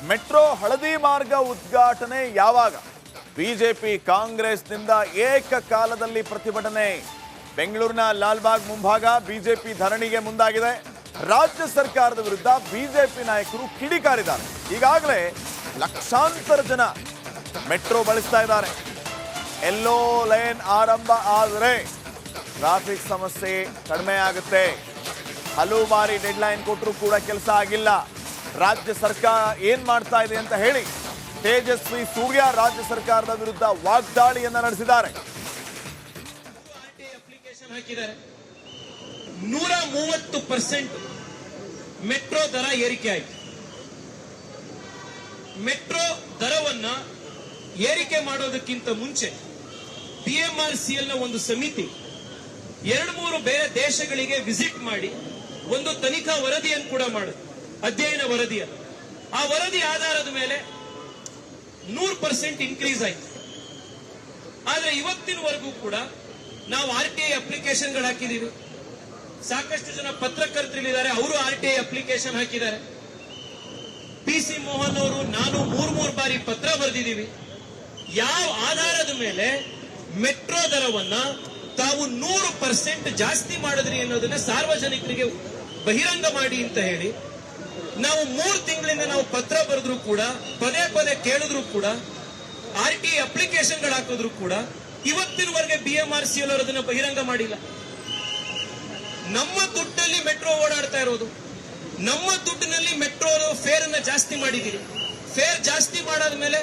Metro ಹಳದಿ ಮಾರ್ಗ ಉದ್ಘಾಟನೆ ಯಾವಾಗ? ಬಿಜೆಪಿ ಕಾಂಗ್ರೆಸ್ನಿಂದ ಏಕಕಾಲದಲ್ಲಿ ಪ್ರತಿಭಟನೆ. ಬೆಂಗಳೂರಿನ ಲಾಲ್ಬಾಗ್ ಮುಂಭಾಗ ಬಿಜೆಪಿ ಧರಣಿಗೆ ಮುಂದಾಗಿದೆ. ರಾಜ್ಯ ಸರ್ಕಾರದ ವಿರುದ್ಧ ಬಿಜೆಪಿ ನಾಯಕರು ಕಿಡಿಕಾರಿದ್ದಾರೆ. ಈಗಾಗಲೇ ಲಕ್ಷಾಂತರ ಜನ ಮೆಟ್ರೋ ಬಳಸ್ತಾ ಇದ್ದಾರೆ. ಎಲ್ಲೋ ಲೈನ್ ಆರಂಭ ಆದರೆ ಟ್ರಾಫಿಕ್ ಸಮಸ್ಯೆ ಕಡಿಮೆ ಆಗುತ್ತೆ. ಹಲವು ಬಾರಿ ಡೆಡ್ಲೈನ್ ಕೊಟ್ಟರು ಕೂಡ ಕೆಲಸ ಆಗಿಲ್ಲ. ರಾಜ್ಯ ಸರ್ಕಾರ ಏನ್ ಮಾಡ್ತಾ ಇದೆ ಅಂತ ಹೇಳಿ ತೇಜಸ್ವಿ ಸೂರ್ಯ ರಾಜ್ಯ ಸರ್ಕಾರದ ವಿರುದ್ಧ ವಾಗ್ದಾಳಿಯನ್ನ ನಡೆಸಿದ್ದಾರೆ. 130% ಮೆಟ್ರೋ ದರ ಏರಿಕೆ ಆಯಿತು. ಮೆಟ್ರೋ ದರವನ್ನ ಏರಿಕೆ ಮಾಡೋದಕ್ಕಿಂತ ಮುಂಚೆ PMRCL ನ ಒಂದು ಸಮಿತಿ 2-3 ಬೇರೆ ದೇಶಗಳಿಗೆ ವಿಸಿಟ್ ಮಾಡಿ ಒಂದು ತನಿಖಾ ವರದಿಯನ್ನು ಕೂಡ ಮಾಡಿದೆ, ಅಧ್ಯಯನ ವರದಿಯನ್ನು. ಆ ವರದಿ ಆಧಾರದ ಮೇಲೆ 100% ಇನ್ಕ್ರೀಸ್ ಆಯ್ತು. ಆದ್ರೆ ಇವತ್ತಿನವರೆಗೂ ಕೂಡ ನಾವು RTI ಅಪ್ಲಿಕೇಶನ್ಗಳು ಹಾಕಿದೀವಿ. ಸಾಕಷ್ಟು ಜನ ಪತ್ರಕರ್ತರಿದ್ದಾರೆ, ಅವರು RTI ಅಪ್ಲಿಕೇಶನ್ ಹಾಕಿದ್ದಾರೆ. PC ಮೋಹನ್ ಅವರು ನಾನು 3 ಬಾರಿ ಪತ್ರ ಬರೆದಿದ್ದೀವಿ. ಯಾವ ಆಧಾರದ ಮೇಲೆ ಮೆಟ್ರೋ ದರವನ್ನ ತಾವು 100% ಜಾಸ್ತಿ ಮಾಡಿದ್ರಿ ಅನ್ನೋದನ್ನ ಸಾರ್ವಜನಿಕರಿಗೆ ಬಹಿರಂಗ ಮಾಡಿ ಅಂತ ಹೇಳಿ ನಾವು 3 ತಿಂಗಳಿಂದ ನಾವು ಪತ್ರ ಬರೆದ್ರು ಕೂಡ, ಪದೇ ಪದೇ ಕೇಳಿದ್ರು ಕೂಡ, RTI ಅಪ್ಲಿಕೇಶನ್ಗಳು ಹಾಕಿದ್ರು ಕೂಡ ಇವತ್ತಿನವರೆಗೆ BMRCL ಅವರು ಅದನ್ನ ಬಹಿರಂಗ ಮಾಡಿಲ್ಲ. ನಮ್ಮ ದುಡ್ಡಲ್ಲಿ ಮೆಟ್ರೋ ಓಡಾಡ್ತಾ ಇರೋದು, ನಮ್ಮ ದುಡ್ಡಿನಲ್ಲಿ ಮೆಟ್ರೋ ಫೇರ್ ಅನ್ನ ಜಾಸ್ತಿ ಮಾಡಿದ್ದೀರಿ. ಫೇರ್ ಜಾಸ್ತಿ ಮಾಡಾದ ಮೇಲೆ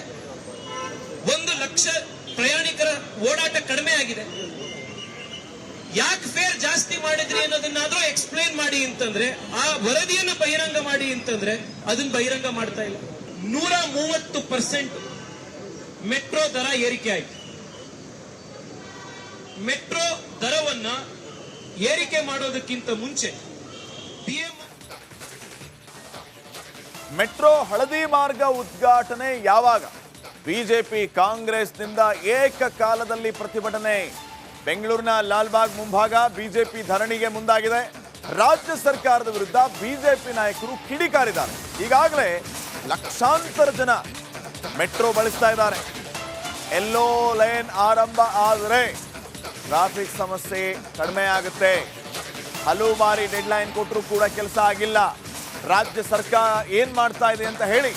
1 ಲಕ್ಷ ಪ್ರಯಾಣಿಕರ ಓಡಾಟ ಕಡಿಮೆ ಆಗಿದೆ. ಯಾಕೆ ಫೇರ್ ಜಾಸ್ತಿ ಮಾಡಿದ್ರಿ ಅನ್ನೋದನ್ನಾದ್ರೂ ಎಕ್ಸ್ಪ್ಲೇನ್ ಮಾಡಿ ಅಂತಂದ್ರೆ, ಆ ವರದಿಯನ್ನು ಬಹಿರಂಗ ಮಾಡಿ ಅಂತಂದ್ರೆ ಅದನ್ನ ಬಹಿರಂಗ ಮಾಡ್ತಾ ಇಲ್ಲ. 130% ಮೆಟ್ರೋ ದರ ಏರಿಕೆ ಆಯಿತು. ಮೆಟ್ರೋ ದರವನ್ನ ಏರಿಕೆ ಮಾಡೋದಕ್ಕಿಂತ ಮುಂಚೆ ಮೆಟ್ರೋ ಹಳದಿ ಮಾರ್ಗ ಉದ್ಘಾಟನೆ ಯಾವಾಗ? ಬಿಜೆಪಿ ಕಾಂಗ್ರೆಸ್ನಿಂದ ಏಕಕಾಲದಲ್ಲಿ ಪ್ರತಿಭಟನೆ. ಬೆಂಗಳೂರಿನ ಲಾಲ್ಬಾಗ್ ಮುಂಭಾಗ ಬಿಜೆಪಿ ಧರಣಿಗೆ ಮುಂದಾಗಿದೆ. ರಾಜ್ಯ ಸರ್ಕಾರದ ವಿರುದ್ಧ ಬಿಜೆಪಿ ನಾಯಕರು ಕಿಡಿಕಾರಿದ್ದಾರೆ. ಈಗಾಗಲೇ ಲಕ್ಷಾಂತರ ಜನ ಮೆಟ್ರೋ ಬಳಸ್ತಾ ಇದ್ದಾರೆ. ಎಲ್ಲೋ ಲೈನ್ ಆರಂಭ ಆದರೆ ಟ್ರಾಫಿಕ್ ಸಮಸ್ಯೆ ಕಡಿಮೆ ಆಗುತ್ತೆ. ಹಲವು ಬಾರಿ ಡೆಡ್ಲೈನ್ ಕೊಟ್ಟರು ಕೂಡ ಕೆಲಸ ಆಗಿಲ್ಲ. ರಾಜ್ಯ ಸರ್ಕಾರ ಏನ್ ಮಾಡ್ತಾ ಇದೆ ಅಂತ ಹೇಳಿ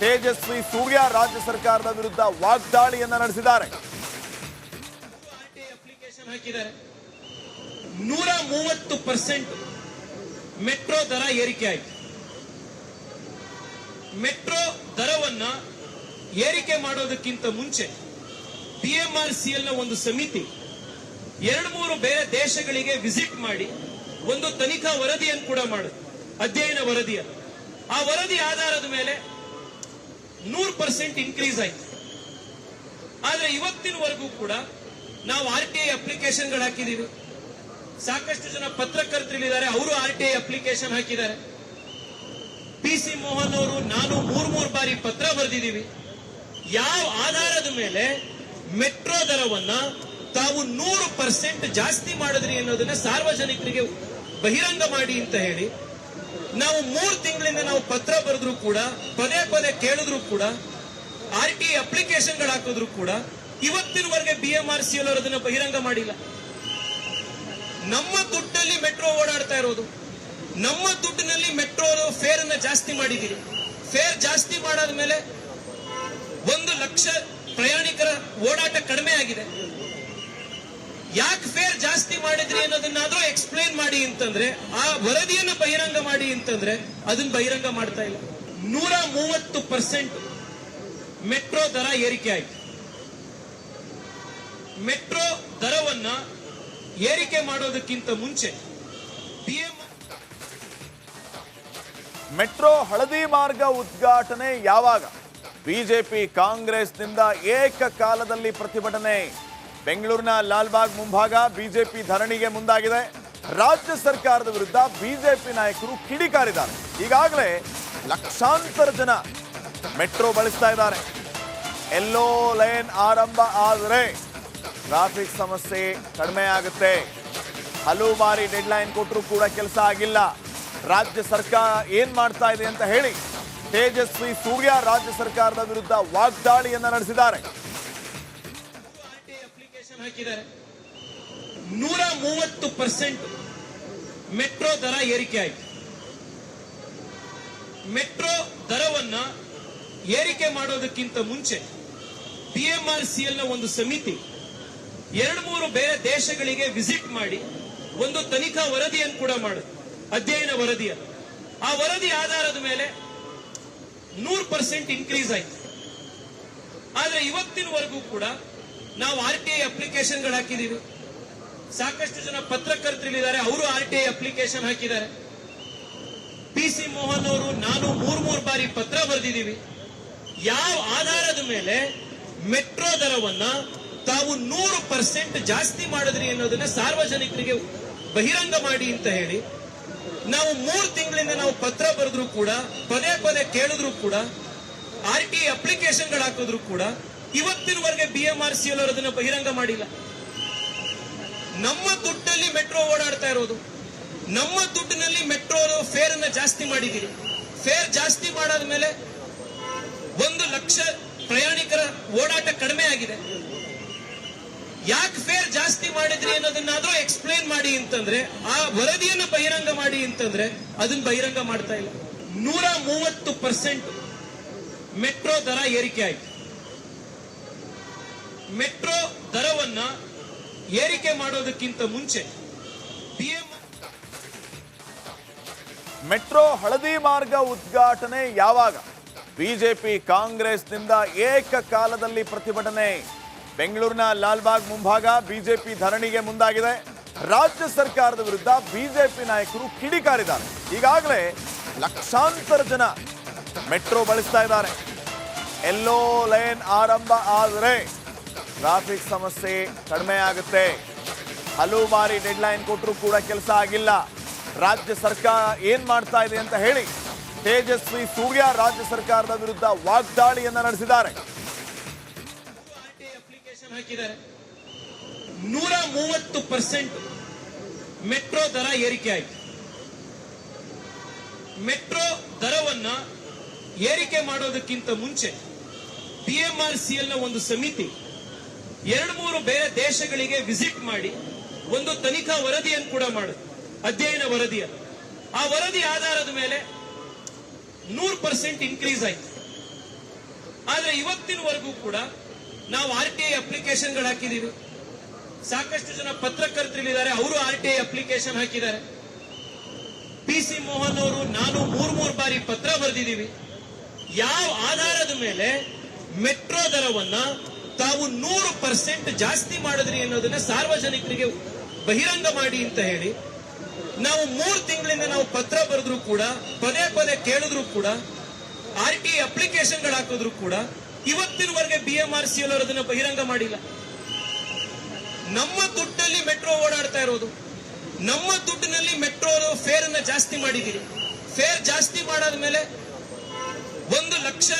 ತೇಜಸ್ವಿ ಸೂರ್ಯ ರಾಜ್ಯ ಸರ್ಕಾರದ ವಿರುದ್ಧ ವಾಗ್ದಾಳಿಯನ್ನ ನಡೆಸಿದ್ದಾರೆ. 130% ಮೆಟ್ರೋ ದರ ಏರಿಕೆ ಆಯಿತು. ಮೆಟ್ರೋ ದರವನ್ನ ಏರಿಕೆ ಮಾಡೋದಕ್ಕಿಂತ ಮುಂಚೆ PMRCL ನ ಒಂದು ಸಮಿತಿ 2-3 ಬೇರೆ ದೇಶಗಳಿಗೆ ವಿಸಿಟ್ ಮಾಡಿ ಒಂದು ತನಿಖಾ ವರದಿಯನ್ನು ಕೂಡ ಮಾಡಿದೆ, ಅಧ್ಯಯನ ವರದಿಯನ್ನು. ಆ ವರದಿ ಆಧಾರದ ಮೇಲೆ 100% ಇನ್ಕ್ರೀಸ್ ಆಯಿತು. ಆದ್ರೆ ಇವತ್ತಿನವರೆಗೂ ಕೂಡ ನಾವು RTI ಅಪ್ಲಿಕೇಶನ್ಗಳು ಹಾಕಿದೀವಿ. ಸಾಕಷ್ಟು ಜನ ಪತ್ರಕರ್ತರಿದ್ದಾರೆ, ಅವರು RTI ಅಪ್ಲಿಕೇಶನ್ ಹಾಕಿದ್ದಾರೆ. PC ಮೋಹನ್ ಅವರು ನಾನು 3 ಬಾರಿ ಪತ್ರ ಬರೆದಿದ್ದೀವಿ. ಯಾವ ಆಧಾರದ ಮೇಲೆ ಮೆಟ್ರೋ ದರವನ್ನ ತಾವು 100% ಜಾಸ್ತಿ ಮಾಡಿದ್ರಿ ಅನ್ನೋದನ್ನ ಸಾರ್ವಜನಿಕರಿಗೆ ಬಹಿರಂಗ ಮಾಡಿ ಅಂತ ಹೇಳಿ ನಾವು 3 ತಿಂಗಳಿಂದ ನಾವು ಪತ್ರ ಬರೆದ್ರು ಕೂಡ, ಪದೇ ಪದೇ ಕೇಳಿದ್ರು ಕೂಡ, RTI ಅಪ್ಲಿಕೇಶನ್ಗಳು ಹಾಕಿದ್ರು ಕೂಡ ಇವತ್ತಿನವರೆಗೆ BMRCL ಅವರು ಅದನ್ನ ಬಹಿರಂಗ ಮಾಡಿಲ್ಲ. ನಮ್ಮ ದುಡ್ಡಲ್ಲಿ ಮೆಟ್ರೋ ಓಡಾಡ್ತಾ ಇರೋದು, ನಮ್ಮ ದುಡ್ಡಿನಲ್ಲಿ ಮೆಟ್ರೋ ಫೇರ್ ಅನ್ನ ಜಾಸ್ತಿ ಮಾಡಿದ್ದೀರಿ. ಫೇರ್ ಜಾಸ್ತಿ ಮಾಡಾದ ಮೇಲೆ 1 ಲಕ್ಷ ಪ್ರಯಾಣಿಕರ ಓಡಾಟ ಕಡಿಮೆ ಆಗಿದೆ. ಯಾಕೆ ಫೇರ್ ಜಾಸ್ತಿ ಮಾಡಿದ್ರಿ ಅನ್ನೋದನ್ನಾದ್ರೂ ಎಕ್ಸ್ಪ್ಲೇನ್ ಮಾಡಿ ಅಂತಂದ್ರೆ, ಆ ವರದಿಯನ್ನು ಬಹಿರಂಗ ಮಾಡಿ ಅಂತಂದ್ರೆ ಅದನ್ನ ಬಹಿರಂಗ ಮಾಡ್ತಾ ಇಲ್ಲ. 130% ಮೆಟ್ರೋ ದರ ಏರಿಕೆ ಆಯಿತು. ಮೆಟ್ರೋ ದರವನ್ನ ಏರಿಕೆ ಮಾಡೋದಕ್ಕಿಂತ ಮುಂಚೆ ಮೆಟ್ರೋ ಹಳದಿ ಮಾರ್ಗ ಉದ್ಘಾಟನೆ ಯಾವಾಗ? ಬಿಜೆಪಿ ಕಾಂಗ್ರೆಸ್ನಿಂದ ಏಕಕಾಲದಲ್ಲಿ ಪ್ರತಿಭಟನೆ. ಬೆಂಗಳೂರಿನ ಲಾಲ್ಬಾಗ್ ಮುಂಭಾಗ ಬಿಜೆಪಿ ಧರಣಿಗೆ ಮುಂದಾಗಿದೆ. ರಾಜ್ಯ ಸರ್ಕಾರದ ವಿರುದ್ಧ ಬಿಜೆಪಿ ನಾಯಕರು ಕಿಡಿಕಾರಿದ್ದಾರೆ. ಈಗಾಗಲೇ ಲಕ್ಷಾಂತರ ಜನ ಮೆಟ್ರೋ ಬಳಸ್ತಾ ಇದ್ದಾರೆ. ಎಲ್ಲೋ ಲೈನ್ ಆರಂಭ ಆದರೆ ಟ್ರಾಫಿಕ್ ಸಮಸ್ಯೆ ಕಡಿಮೆ ಆಗುತ್ತೆ. ಹಲವು ಬಾರಿ ಡೆಡ್ಲೈನ್ ಕೊಟ್ಟರು ಕೂಡ ಕೆಲಸ ಆಗಿಲ್ಲ. ರಾಜ್ಯ ಸರ್ಕಾರ ಏನ್ ಮಾಡ್ತಾ ಇದೆ ಅಂತ ಹೇಳಿ ತೇಜಸ್ವಿ ಸೂರ್ಯ ರಾಜ್ಯ ಸರ್ಕಾರದ ವಿರುದ್ಧ ವಾಗ್ದಾಳಿಯನ್ನ ನಡೆಸಿದ್ದಾರೆ. ಅಪ್ಲಿಕೇಶನ್ ಹಾಕಿದ್ದಾರೆ. 130% ಮೆಟ್ರೋ ದರ ಏರಿಕೆ ಆಯಿತು. ಮೆಟ್ರೋ ದರವನ್ನ ಏರಿಕೆ ಮಾಡೋದಕ್ಕಿಂತ ಮುಂಚೆ PMRCL ನ ಒಂದು ಸಮಿತಿ 2-3 ಬೇರೆ ದೇಶಗಳಿಗೆ ವಿಸಿಟ್ ಮಾಡಿ ಒಂದು ತನಿಖಾ ವರದಿಯನ್ನು ಕೂಡ ಮಾಡುತ್ತೆ, ಅಧ್ಯಯನ ವರದಿಯನ್ನು. ಆ ವರದಿ ಆಧಾರದ ಮೇಲೆ 100% ಇನ್ಕ್ರೀಸ್ ಆಯ್ತು. ಆದ್ರೆ ಇವತ್ತಿನವರೆಗೂ ಕೂಡ ನಾವು RTI ಅಪ್ಲಿಕೇಶನ್ಗಳು ಹಾಕಿದೀವಿ. ಸಾಕಷ್ಟು ಜನ ಪತ್ರಕರ್ತರಿದ್ದಾರೆ, ಅವರು RTI ಅಪ್ಲಿಕೇಶನ್ ಹಾಕಿದ್ದಾರೆ. PC ಮೋಹನ್ ಅವರು ನಾನು 3 ಬಾರಿ ಪತ್ರ ಬರೆದಿದ್ದೀವಿ. ಯಾವ ಆಧಾರದ ಮೇಲೆ ಮೆಟ್ರೋ ದರವನ್ನ ತಾವು 100% ಜಾಸ್ತಿ ಮಾಡಿದ್ರಿ ಅನ್ನೋದನ್ನ ಸಾರ್ವಜನಿಕರಿಗೆ ಬಹಿರಂಗ ಮಾಡಿ ಅಂತ ಹೇಳಿ ನಾವು 3 ತಿಂಗಳಿಂದ ನಾವು ಪತ್ರ ಬರೆದ್ರು ಕೂಡ, ಪದೇ ಪದೇ ಕೇಳಿದ್ರು ಕೂಡ, RTI ಅಪ್ಲಿಕೇಶನ್ಗಳು ಹಾಕಿದ್ರು ಕೂಡ ಇವತ್ತಿನವರೆಗೆ BMRCL ಅವರು ಅದನ್ನ ಬಹಿರಂಗ ಮಾಡಿಲ್ಲ. ನಮ್ಮ ದುಡ್ಡಲ್ಲಿ ಮೆಟ್ರೋ ಓಡಾಡ್ತಾ ಇರೋದು, ನಮ್ಮ ದುಡ್ಡಿನಲ್ಲಿ ಮೆಟ್ರೋ ಫೇರ್ ಅನ್ನ ಜಾಸ್ತಿ ಮಾಡಿದ್ದೀರಿ. ಫೇರ್ ಜಾಸ್ತಿ ಮಾಡಾದ ಮೇಲೆ 1 ಲಕ್ಷ ಪ್ರಯಾಣಿಕರ ಓಡಾಟ ಕಡಿಮೆ ಆಗಿದೆ. ಯಾಕೆ ಫೇರ್ ಜಾಸ್ತಿ ಮಾಡಿದ್ರಿ ಅನ್ನೋದನ್ನಾದ್ರೂ ಎಕ್ಸ್ಪ್ಲೇನ್ ಮಾಡಿ ಅಂತಂದ್ರೆ, ಆ ವರದಿಯನ್ನು ಬಹಿರಂಗ ಮಾಡಿ ಅಂತಂದ್ರೆ ಅದನ್ನ ಬಹಿರಂಗ ಮಾಡ್ತಾ ಇಲ್ಲ. 130% ಮೆಟ್ರೋ ದರ ಏರಿಕೆ ಆಯ್ತು. ಮೆಟ್ರೋ ದರವನ್ನ ಏರಿಕೆ ಮಾಡೋದಕ್ಕಿಂತ ಮುಂಚೆ ಮೆಟ್ರೋ ಹಳದಿ ಮಾರ್ಗ ಉದ್ಘಾಟನೆ ಯಾವಾಗ? ಬಿಜೆಪಿ ಕಾಂಗ್ರೆಸ್ನಿಂದ ಏಕಕಾಲದಲ್ಲಿ ಪ್ರತಿಭಟನೆ. ಬೆಂಗಳೂರಿನ ಲಾಲ್ಬಾಗ್ ಮುಂಭಾಗ ಬಿಜೆಪಿ ಧರಣಿಗೆ ಮುಂದಾಗಿದೆ. ರಾಜ್ಯ ಸರ್ಕಾರದ ವಿರುದ್ಧ ಬಿಜೆಪಿ ನಾಯಕರು ಕಿಡಿಕಾರಿದ್ದಾರೆ. ಈಗಾಗಲೇ ಲಕ್ಷಾಂತರ ಜನ ಮೆಟ್ರೋ ಬಳಸ್ತಾ ಇದ್ದಾರೆ. ಎಲ್ಲೋ ಲೈನ್ ಆರಂಭ ಆದರೆ ಟ್ರಾಫಿಕ್ ಸಮಸ್ಯೆ ಕಡಿಮೆ ಆಗುತ್ತೆ. ಹಲವು ಬಾರಿ ಡೆಡ್ಲೈನ್ ಕೊಟ್ಟರು ಕೂಡ ಕೆಲಸ ಆಗಿಲ್ಲ. ರಾಜ್ಯ ಸರ್ಕಾರ ಏನ್ ಮಾಡ್ತಾ ಇದೆ ಅಂತ ಹೇಳಿ ತೇಜಸ್ವಿ ಸೂರ್ಯ ರಾಜ್ಯ ಸರ್ಕಾರದ ವಿರುದ್ಧ ವಾಗ್ದಾಳಿಯನ್ನ ನಡೆಸಿದ್ದಾರೆ. ಅಪ್ಲಿಕೇಶನ್ ಹಾಕಿದ್ದಾರೆ. 130% ಮೆಟ್ರೋ ದರ ಏರಿಕೆ ಆಯಿತು. ಮೆಟ್ರೋ ದರವನ್ನ ಏರಿಕೆ ಮಾಡೋದಕ್ಕಿಂತ ಮುಂಚೆ PMRCL ನ ಒಂದು ಸಮಿತಿ 2-3 ಬೇರೆ ದೇಶಗಳಿಗೆ ವಿಸಿಟ್ ಮಾಡಿ ಒಂದು ತನಿಖಾ ವರದಿಯನ್ನು ಕೂಡ ಮಾಡುತ್ತೆ, ಅಧ್ಯಯನ ವರದಿಯನ್ನು. ಆ ವರದಿ ಆಧಾರದ ಮೇಲೆ 100% ಇನ್ಕ್ರೀಸ್ ಆಯ್ತು. ಆದ್ರೆ ಇವತ್ತಿನವರೆಗೂ ಕೂಡ ನಾವು RTI ಅಪ್ಲಿಕೇಶನ್ಗಳು ಹಾಕಿದೀವಿ. ಸಾಕಷ್ಟು ಜನ ಪತ್ರಕರ್ತರಿದ್ದಾರೆ, ಅವರು RTI ಅಪ್ಲಿಕೇಶನ್ ಹಾಕಿದ್ದಾರೆ. PC ಮೋಹನ್ ಅವರು ನಾನು 3 ಬಾರಿ ಪತ್ರ ಬರೆದಿದ್ದೀವಿ. ಯಾವ ಆಧಾರದ ಮೇಲೆ ಮೆಟ್ರೋ ದರವನ್ನ ತಾವು 100% ಜಾಸ್ತಿ ಮಾಡಿದ್ರಿ ಅನ್ನೋದನ್ನ ಸಾರ್ವಜನಿಕರಿಗೆ ಬಹಿರಂಗ ಮಾಡಿ ಅಂತ ಹೇಳಿ ನಾವು 3 ತಿಂಗಳಿಂದ ನಾವು ಪತ್ರ ಬರೆದ್ರು ಕೂಡ, ಪದೇ ಪದೇ ಕೇಳಿದ್ರು ಕೂಡ, RTI ಅಪ್ಲಿಕೇಶನ್ಗಳು ಹಾಕಿದ್ರು ಕೂಡ ಇವತ್ತಿನವರೆಗೆ BMRCL ಅವರು ಅದನ್ನ ಬಹಿರಂಗ ಮಾಡಿಲ್ಲ. ನಮ್ಮ ದುಡ್ಡಲ್ಲಿ ಮೆಟ್ರೋ ಓಡಾಡ್ತಾ ಇರೋದು, ನಮ್ಮ ದುಡ್ಡಿನಲ್ಲಿ ಮೆಟ್ರೋ ಫೇರ್ ಅನ್ನ ಜಾಸ್ತಿ ಮಾಡಿದ್ದೀರಿ. ಫೇರ್ ಜಾಸ್ತಿ ಮಾಡಾದ ಮೇಲೆ 1 ಲಕ್ಷ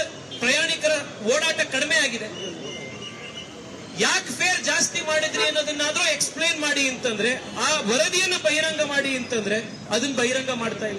ಪ್ರಯಾಣಿಕರ ಓಡಾಟ ಕಡಿಮೆ ಆಗಿದೆ. ಯಾಕೆ ಫೇರ್ ಜಾಸ್ತಿ ಮಾಡಿದ್ರಿ ಅನ್ನೋದನ್ನಾದ್ರೂ ಎಕ್ಸ್ಪ್ಲೇನ್ ಮಾಡಿ ಅಂತಂದ್ರೆ, ಆ ವರದಿಯನ್ನು ಬಹಿರಂಗ ಮಾಡಿ ಅಂತಂದ್ರೆ ಅದನ್ನ ಬಹಿರಂಗ ಮಾಡ್ತಾ ಇಲ್ಲ.